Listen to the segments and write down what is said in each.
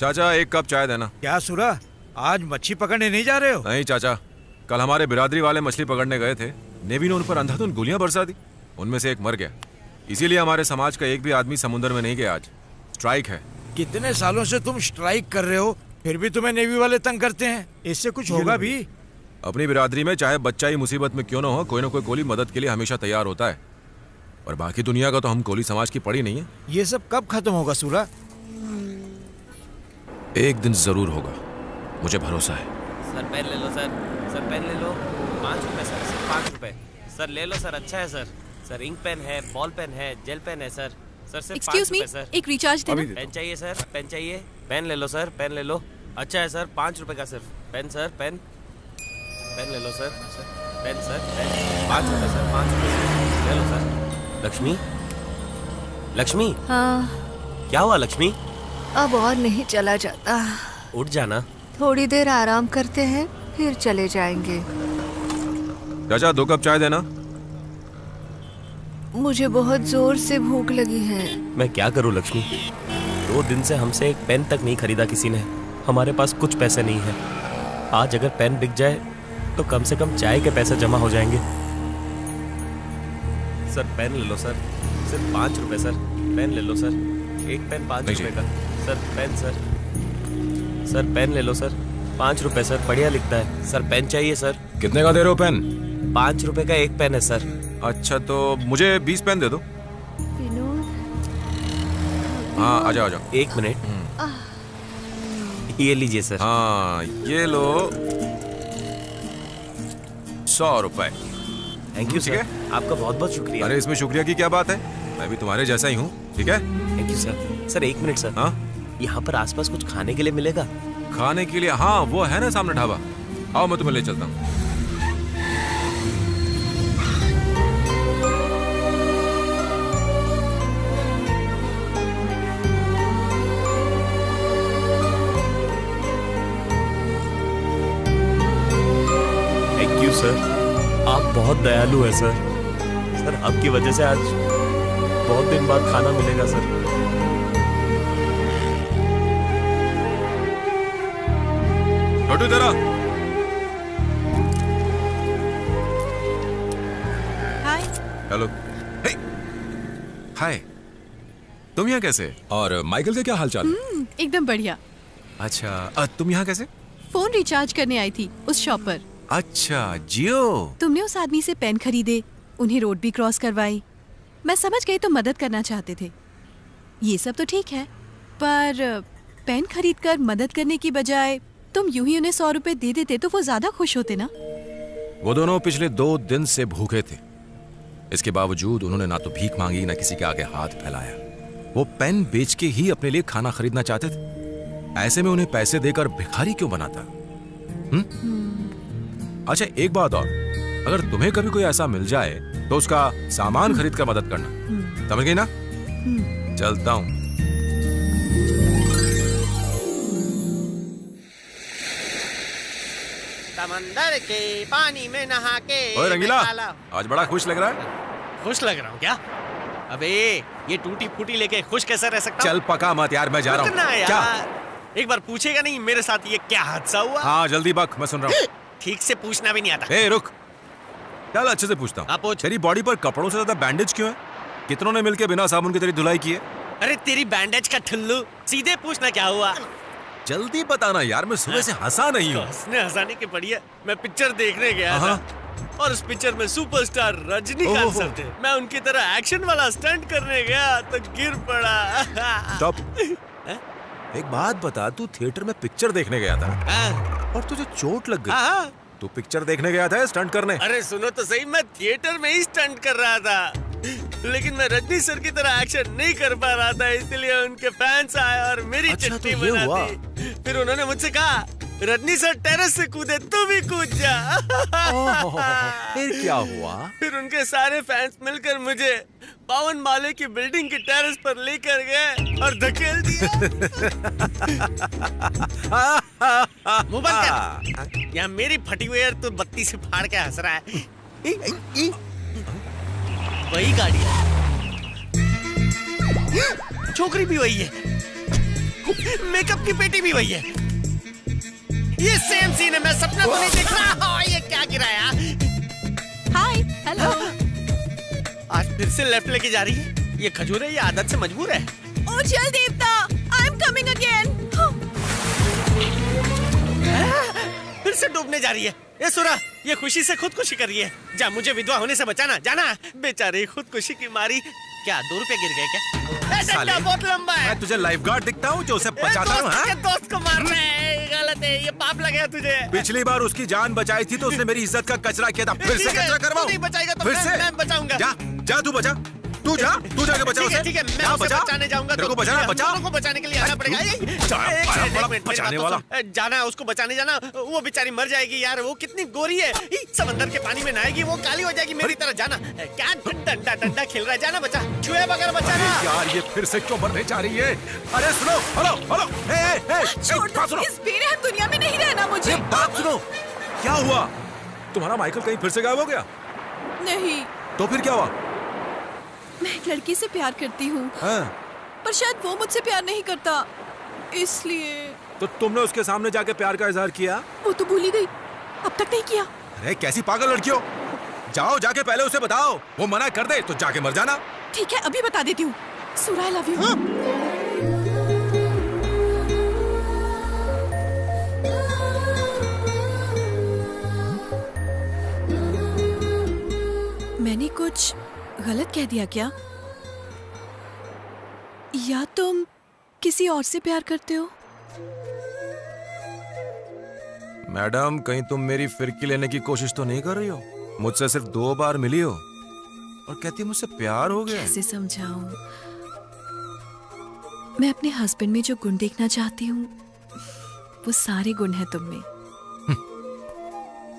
चाचा एक कप चाय देना। क्या सुरा, आज मच्छी पकड़ने नहीं जा रहे हो? नहीं चाचा, कल हमारे बिरादरी वाले मछली पकड़ने गए थे। नेवी ने उन पर अंधाधुंध गोलियां बरसा दी, उनमें से एक मर गया। इसीलिए हमारे समाज का एक भी आदमी समुद्र में नहीं गया। आज स्ट्राइक है। कितने सालों से तुम स्ट्राइक कर रहे हो, फिर भी तुम्हें नेवी वाले तंग करते हैं। इससे कुछ होगा भी? अपनी बिरादरी में चाहे बच्चा ही मुसीबत में क्यों ना हो, कोई ना कोई कोली मदद के लिए हमेशा तैयार होता है। और बाकी दुनिया का तो हम कोली समाज की पड़ी नहीं है। ये सब कब खत्म होगा सुरा? एक दिन जरूर होगा, मुझे भरोसा है। सर पेन ले लो सर। सर पेन ले लो। 5 रुपए सर, सिर्फ 5 रुपए। सर ले लो सर, अच्छा है सर। सर इंक पेन है, बॉल पेन है, जेल पेन है सर। सर सिर्फ 5 रुपए सर। एक रिचार्ज देना। पेन चाहिए सर, पेन चाहिए। पेन ले लो सर, पेन ले लो। अच्छा है सर, 5 रुपए का सिर्फ। Pen sir, pen. पेन ले लो सर। Pen sir, pen. 5 रुपए सर, 5 रुपए सर। ले लो सर। लक्ष्मी, लक्ष्मी। हाँ, क्या हुआ लक्ष्मी? अब और नहीं चला जाता। उठ जाना। थोड़ी देर आराम करते हैं, फिर चले जाएंगे। चाचा 2 कप चाय देना। मुझे बहुत जोर से भूख लगी है। मैं क्या करूं लक्ष्मी, 2 दिन से हमसे एक पेन तक नहीं खरीदा किसी ने। हमारे पास कुछ पैसे नहीं है। आज अगर पेन बिक जाए तो कम से कम चाय के पैसे जमा हो जाएंगे। सर पेन ले लो सर, सिर्फ 5 रुपए सर। पेन ले लो सर, एक पेन 5 रुपए का। Sir pen sir. Sir pen ले लो सर, 5 रुपए सर, बढ़िया लिखता है। सर पेन चाहिए सर। कितने का दे रहे हो पेन? 5 रुपए का एक पेन है सर। अच्छा तो मुझे 20 पेन दे दो। विनोद, हाँ आ जाओ आ जाओ। 1 मिनट, ये लीजिए सर। हाँ ये लो 100 रुपए। थैंक यू ठीक सर, है। आपका बहुत बहुत शुक्रिया। अरे इसमें शुक्रिया की क्या बात है, मैं भी तुम्हारे जैसा ही हूँ। ठीक है। Thank you sir. Sir 1 minute sir. हाँ यहाँ पर आसपास कुछ खाने के लिए मिलेगा? खाने के लिए, हाँ वो है ना सामने ढाबा। आओ मैं तुम्हें ले चलता हूँ। थैंक यू सर, आप बहुत दयालु हैं सर। सर आपकी वजह से आज बहुत दिन बाद खाना मिलेगा सर। छोटू तेरा। हाय। हेलो। हे हाय, तुम यहाँ कैसे? और माइकल के क्या हालचाल? एकदम बढ़िया। अच्छा तुम यहाँ कैसे? फोन रिचार्ज करने आई थी उस शॉप पर। अच्छा जियो। तुमने उस आदमी से पेन खरीदे, उन्हें रोड भी क्रॉस करवाई। मैं समझ गई तुम मदद करना चाहते थे। ये सब तो ठीक है, पर पेन खरीदकर मदद करने की बजाय तुम यूं ही उन्हें 100 रुपए दे देते तो वो ज्यादा खुश होते ना। वो दोनों पिछले 2 दिन से भूखे थे। इसके बावजूद उन्होंने ना तो भीख मांगी ना किसी के आगे हाथ फैलाया। वो पेन बेच के ही अपने लिए खाना खरीदना चाहते थे। ऐसे में उन्हें पैसे देकर भिखारी क्यों बनाता? अच्छा एक बात और, अगर तुम्हें कभी कोई ऐसा मिल जाए तो उसका सामान खरीद कर मदद करना, समझ गई ना? चलता हूं। समंदर के पानी में नहा के। ओए रंगीला, आज बड़ा खुश लग रहा है। खुश लग रहा हूँ क्या? अबे ये टूटी फूटी लेके खुश कैसे रह सकता? चल पका मत यार, मैं जा रहा रुकना हूँ। यार। क्या? एक बार पूछेगा नहीं मेरे साथ ये क्या हादसा हुआ? हाँ जल्दी बक, मैं सुन रहा हूँ। ठीक से पूछना भी नहीं आता। ए रुक, चल अच्छे से पूछता हाँ, हूँ। पूछ। तेरी बॉडी पर कपड़ों से ज्यादा बैंडेज क्यों है? कितनों ने मिलके बिना साबुन की तेरी धुलाई की है? अरे तेरी बैंडेज का ठुल्लू, सीधे पूछना क्या हुआ? जल्दी बताना यार, मैं सुबह से हंसा नहीं हूँ। हंसने हंसाने की पड़ी है। मैं पिक्चर देखने गया हाँ। था और उस पिक्चर में सुपरस्टार रजनीकांत ओहो। सर थे। मैं उनकी तरह एक्शन वाला स्टंट करने गया तो गिर पड़ा। स्टॉप। एक बात बता, तू थिएटर में पिक्चर देखने गया था और तुझे चोट लग गई। हाँ। तू पिक्चर देखने गया था या स्टंट करने? अरे सुनो तो सही, मैं थिएटर में ही स्टंट कर रहा था, लेकिन मैं रजनी सर की तरह एक्शन नहीं कर पा रहा था, इसलिए उनके फैंस आए और मेरी अच्छा, चट्टी तो ये बना हुआ। दी। फिर उन्होंने मुझसे कहा, रजनी सर टेरेस से कूदे, तू भी कूद जा। फिर क्या हुआ? फिर उनके सारे फैंस मिलकर मुझे 52 माले की बिल्डिंग की टेरेस पर लेकर गए और धकेल दिया। मुंह बंद कर। यहाँ मेरी फटी हुई है, तू बत्ती से फाड़ के हंस रहा है। वही गाड़ी है, छोकरी भी वही है। मेकअप की पेटी भी वही है। ये सेम सीन है, मैं सपना तो नहीं देख रहा। ये क्या गिराया? हाय, हेलो। आज फिर से लेफ्ट लेके जा रही है। ये खजूर है, ये आदत से मजबूर है। ओ चल देवता, आई एम कमिंग अगेन। फिर से डूबने जा रही है। ये सुरा, ये खुशी से खुदकुशी कर रही है। जा, मुझे विधवा होने से बचाना, जाना। बेचारी खुदकुशी की मारी। क्या 2 रुपए गिर गए क्या? ऐसा साले, क्या बहुत लंबा है। मैं तुझे लाइफगार्ड दिखता हूँ जो उसे बचाता हूँ? हाँ? दोस्त को मार रहा है, गलत है, ये पाप लग गया तुझे। पिछली बार उसकी जान बचाई थी तो उसने मेरी इज्जत का कचरा किया था। फिर से ठीक है, कचरा तू करवाऊं? नहीं बचाएगा तो फिर मैं- से मैं बचाऊंगा। जा, जा तू बचा। तू जाके बचा ठीक है, उसे। ठीक है, मैं जा, उसे बचा। बचाने जाऊंगा। तेरे को तो बचाना, हम बचा। दोनों को बचाने के लिए आना पड़ेगा। जा, एक बड़ा मिनट, मेरी बचाने बात वाला। तो सुन। जाना है उसको बचाने, जाना। वो बेचारी मर जाएगी यार, वो कितनी गोरी है। समंदर के पानी में नहाएगी, वो काली हो जाएगी मेरी तरह। जाना। क्या डंडा खेल रहा है? जाना बचा, छुए बगैर बचाना। यार ये फिर से क्यों मरने जा रही है? अरे सुनो, हेलो, छोड़ बात दो, सुनो, इस बेरहम दुनिया में नहीं रहना मुझे। बात सुनो। क्या हुआ? तुम्हारा माइकल कहीं फिर से गायब हो गया? नहीं, तो फिर क्या हुआ? मैं एक लड़की से प्यार करती हूँ, हाँ? पर शायद वो मुझसे प्यार नहीं करता, इसलिए। तो तुमने उसके सामने जाके प्यार का इजहार किया? वो तो भूल ही गई, अब तक नहीं किया। अरे कैसी पागल लड़की हो? जाओ, जाके पहले उसे बताओ। वो मना कर दे तो जाके मर जाना। ठीक है, अभी बता देती हूँ। सुरा, आई लव यू। मैंने कुछ गलत कह दिया क्या? या तुम किसी और से प्यार करते हो? मैडम, कहीं तुम मेरी फिरकी लेने की कोशिश तो नहीं कर रही हो? मुझसे सिर्फ 2 बार मिली हो और कहती मुझसे प्यार हो गया। कैसे समझाऊं? मैं अपने हस्बैंड में जो गुण देखना चाहती हूँ, वो सारे गुण हैं तुम में।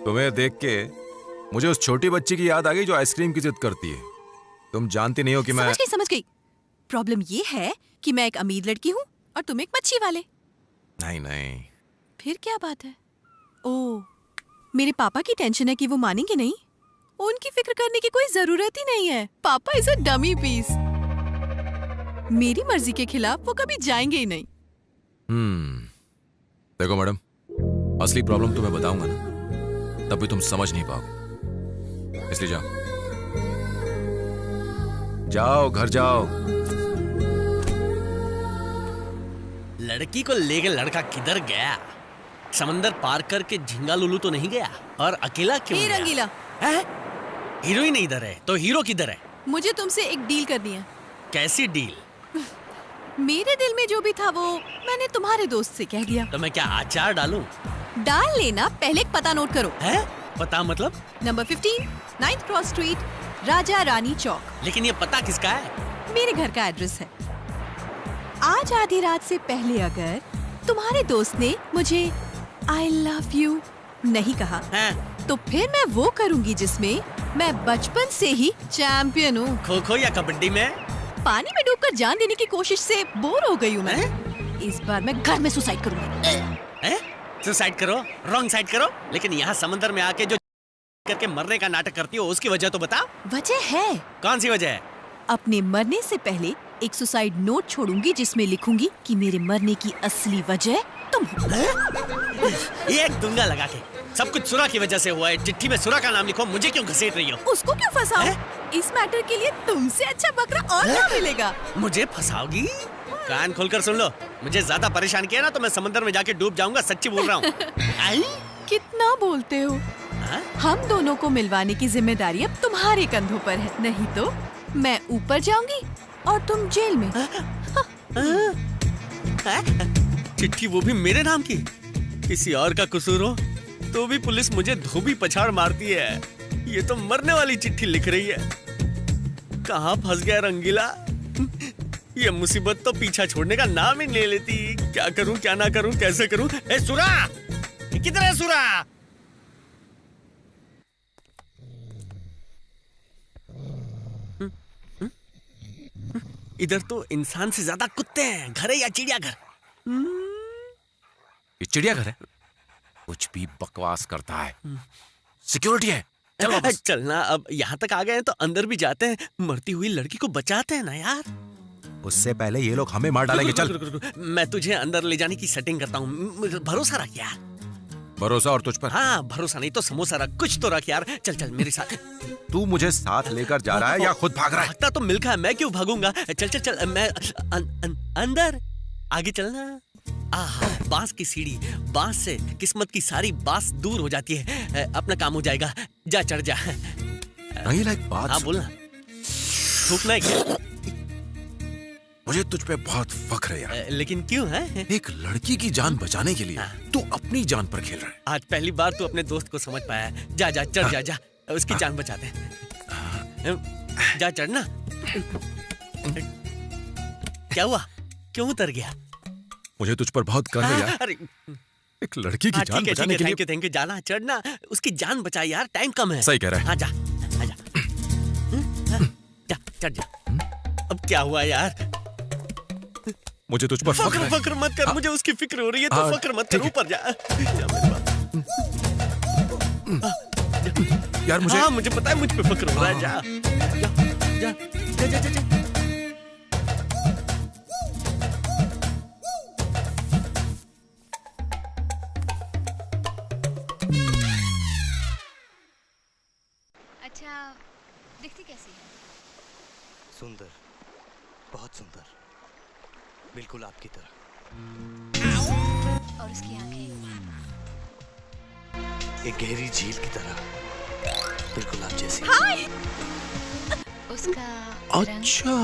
तुम्हें देख के मुझे उस छोटी बच्ची की याद आ गई जो आइसक्रीम की जिद करती है। तुम जानती नहीं हो कि मैं। समझ गई। प्रॉब्लम ये है कि मैं एक अमीर लड़की हूँ और तुम एक मच्छी वाले। नहीं, फिर क्या बात है? ओह, मेरे पापा की टेंशन है कि वो मानेंगे नहीं। उनकी फिक्र करने की कोई जरूरत ही नहीं है। पापा इज अ डमी पीस। मेरी मर्जी के खिलाफ वो कभी जाएंगे ही नहीं। देखो मैडम, असली प्रॉब्लम तुम्हें बताऊंगा ना, तब भी तुम समझ नहीं पाओगे। इसलिए जाओ, घर जाओ। लड़की को लेके लड़का किधर गया? समंदर पार करके झिंगा लुलू तो नहीं गया? और अकेला क्यों हे गया? रंगीला, हैं? हीरोइन इधर है तो हीरो किधर है? मुझे तुमसे एक डील करनी है। कैसी डील? मेरे दिल में जो भी था वो मैंने तुम्हारे दोस्त से कह दिया। तो मैं क्या अचार डालूं? डाल लेना, पहले एक पता नोट करो। है? पता मतलब? Number 15, 9th cross street, Raja Rani चौक। लेकिन ये पता किसका है? मेरे घर का एड्रेस है। आज आधी रात से पहले अगर तुम्हारे दोस्त ने मुझे आई लव यू नहीं कहा, हैं? तो फिर मैं वो करूंगी जिसमें मैं बचपन से ही चैंपियन हूँ। खो खो या कबड्डी में? पानी में डूबकर जान देने की कोशिश से बोर हो गई हूँ मैं। इस बार मैं घर में सुसाइड करूंगी। सुसाइड करो, रॉन्ग साइड करो, लेकिन यहाँ समंदर में आके जो करके मरने का नाटक करती हो उसकी वजह तो बता। वजह है, कौन सी वजह है? अपने मरने से पहले एक सुसाइड नोट छोड़ूंगी जिसमें लिखूंगी कि मेरे मरने की असली वजह तुम हो। एक दूंगा लगा के। सब कुछ सुरा की वजह से हुआ है। चिट्ठी में सुरा का नाम लिखो, मुझे क्यों घसीट रही हो? उसको क्यों फंसाओ? इस मैटर के लिए तुमसे अच्छा बकरा और क्या मिलेगा? मुझे फंसाओगी? कान खोलकर सुन लो, मुझे ज्यादा परेशान किया ना तो मैं समंदर में जाके डूब जाऊंगा। सच्ची बोल रहा हूँ। कितना बोलते हो? हाँ? हम दोनों को मिलवाने की जिम्मेदारी अब तुम्हारे कंधों पर है, नहीं तो मैं ऊपर जाऊंगी और तुम जेल में। चिट्ठी वो भी मेरे नाम की। किसी और का कसूर हो तो भी पुलिस मुझे धोबी पछाड़ मारती है। ये तो मरने वाली चिट्ठी लिख रही है। कहाँ फंस गया रंगीला? ये मुसीबत तो पीछा छोड़ने का नाम ही ले लेती। क्या करूं, क्या ना करूं, कैसे करूं? ए सुरा, किधर है सुरा? इधर तो इंसान से ज्यादा कुत्ते हैं। घर है या चिड़ियाघर? ये चिड़ियाघर है? कुछ भी बकवास करता है। सिक्योरिटी है। चल वापस। चलना, अब यहाँ तक आ गए हैं तो अंदर भी जाते हैं। मरती हुई लड़की को बचाते हैं ना यार। उससे पहले ये लोग हमें मार डालेंगे। चल। मैं तुझे अंदर ले जाने की सेटिंग करता हूँ, भरोसा रख यार। भरोसा और तुझ पर? हाँ भरोसा नहीं तो समोसा रख, कुछ तो रख यार। चल चल मेरे साथ। तू मुझे साथ लेकर जा रहा है या खुद भाग रहा है? भागता तो मिल्खा है, मैं क्यों भागूंगा? चल चल चल, मैं अंदर। आगे चलना। आहा, बांस की सीढ़ी, बांस से किस्मत की सारी बांस दूर हो जाती है। अपना काम हो जाएगा। जा चढ़ जा। रंगीला एक बात हाँ सुन। बोलना। थूकना है क्या? मुझे तुझ पे बहुत फख्र है यार। लेकिन क्यों है? एक लड़की की जान बचाने के लिए तू अपनी जान पर खेल रहा है। आज पहली बार तू अपने दोस्त को समझ पाया है। जा जा चढ़ जा, जा उसकी जान बचा दे। जा चढ़ना। क्या हुआ? क्यों उतर गया? मुझे तुझ पर बहुत गर्व है यार। अरे एक लड़की की जान बचाने के लिए। थैंक यू जाना, चढ़ना, उसकी जान बचा यार, टाइम कम है। सही कह रहा है। हाँ जा, आजा। जा चढ़ जा। अब क्या हुआ यार? मुझे तुझ पर फख्र है। फक्र मत कर, मुझे उसकी फिक्र हो रही है, तो फक्र मत कर, ऊपर जा। जा मेरे पास। यार मुझे हाँ मुझे पता है, मुझ पे फक्र हो रहा है। जा जा जा जा, जा, जा। अच्छा, दिखती कैसी है? सुंदर, बहुत सुंदर, बिल्कुल आपकी तरह। और उसकी आंखें? एक गहरी झील की तरह, बिल्कुल आप जैसी। उसका रंग? अच्छा,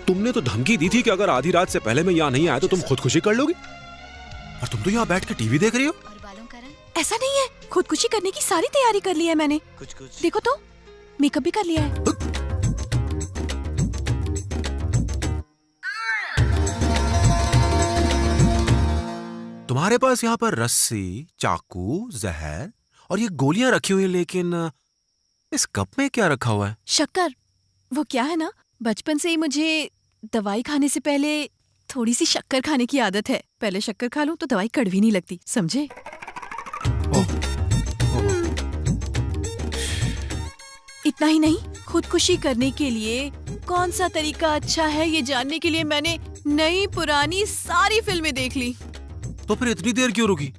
तुमने तो धमकी दी थी कि अगर आधी रात से पहले मैं यहाँ नहीं आया तो तुम खुदकुशी कर लोगी। और तुम तो यहाँ बैठ के टीवी देख रही हो। और बालों का रंग? ऐसा नहीं है, खुदकुशी करने की सारी तैयारी कर ली है मैंने। कुछ कुछ देखो तो, मेकअप भी कर लिया है। तुम्हारे पास यहाँ पर रस्सी, चाकू, जहर और ये गोलियां रखी हुई है, लेकिन इस कप में क्या रखा हुआ है? शक्कर। वो क्या है ना, बचपन से ही मुझे दवाई खाने से पहले थोड़ी सी शक्कर खाने की आदत है। पहले शक्कर खा लूं तो दवाई कड़वी नहीं लगती, समझे? इतना ही नहीं, खुदकुशी करने के लिए कौन सा तरीका अच्छा है ये जानने के लिए मैंने नई पुरानी सारी फिल्में देख ली। तो फिर इतनी देर क्यों रुकी?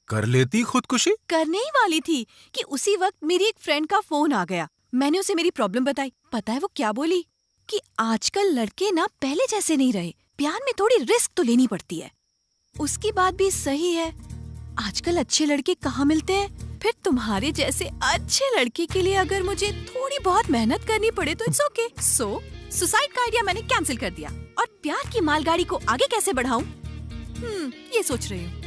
कर लेती खुदकुशी। करने ही वाली थी कि उसी वक्त मेरी एक फ्रेंड का फोन आ गया। मैंने उसे मेरी प्रॉब्लम बताई। पता है वो क्या बोली? कि आजकल लड़के ना पहले जैसे नहीं रहे, प्यार में थोड़ी रिस्क तो लेनी पड़ती है। उसकी बात भी सही है, आजकल अच्छे लड़के कहाँ मिलते हैं। फिर तुम्हारे जैसे अच्छे लड़के के लिए अगर मुझे थोड़ी बहुत मेहनत करनी पड़े तो इट्स ओके। सो सुसाइड का आइडिया मैंने कैंसिल कर दिया। और प्यार की मालगाड़ी को आगे कैसे बढ़ाऊं, ये सोच रही हूँ।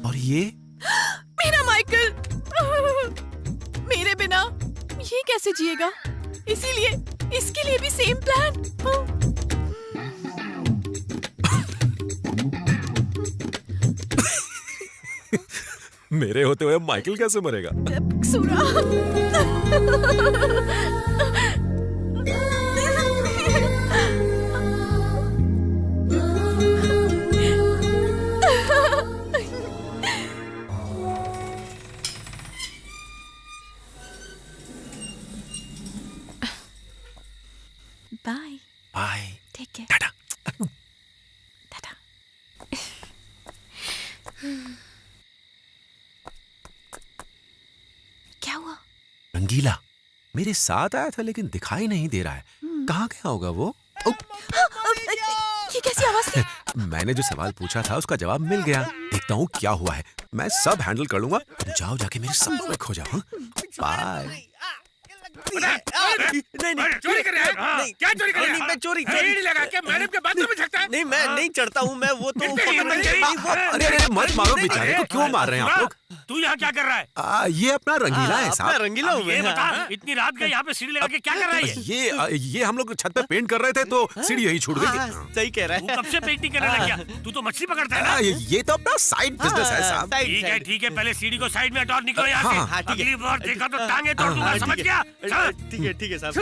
और ये मेरा माइकल मेरे बिना ये कैसे जिएगा? इसीलिए इसके लिए भी सेम प्लान। मेरे होते हुए माइकल कैसे मरेगा? सूरा। बाय। बाय। Take care. टाटा। टाटा। क्या हुआ? रंगीला मेरे साथ आया था लेकिन दिखाई नहीं दे रहा है। कहाँ गया होगा वो? ये कैसी आवाज थी? मैंने जो सवाल पूछा था उसका जवाब मिल गया। देखता हूँ क्या हुआ है। मैं सब हैंडल कर लूंगा। तुम जाओ, जाके मेरे सपनों में खो जाओ। बाय। नहीं चोरी कर रहा है? नहीं, क्या चोरी कर रहा है? नहीं, मैं चोरी रेडी लगा के मैडम के बाथरूम में झकता है? नहीं, मैं नहीं चढ़ता हूँ, मैं वो तो अरे अरे मत मारो बेचारे को, क्यों मार रहे हैं आप लोग? तू यहाँ क्या कर रहा है? ये अपना रंगीला है अपना साहब। रंगीला हुआ ये है। बता, इतनी रात के यहाँ पे सीढ़ी लगा के क्या कर रहा है ये? ये हम लोग छत पे पेंट कर रहे थे तो सीढ़ी यही छूट गई हाँ, थी। सही कह रहा तू है। कब से पेंटिंग करने लग गया? तू तो मछली पकड़ता है ना? ये तो अपना साइड बिजनेस है साहब। ठीक है, पहले सीढ़ी को साइड में हटाओ, निकलो यहाँ हाँ, से। हाँ, ठीक है। अगली बार देखा तो टांगे तोड़ दूंगा, समझ गया? चल। ठीक है साहब।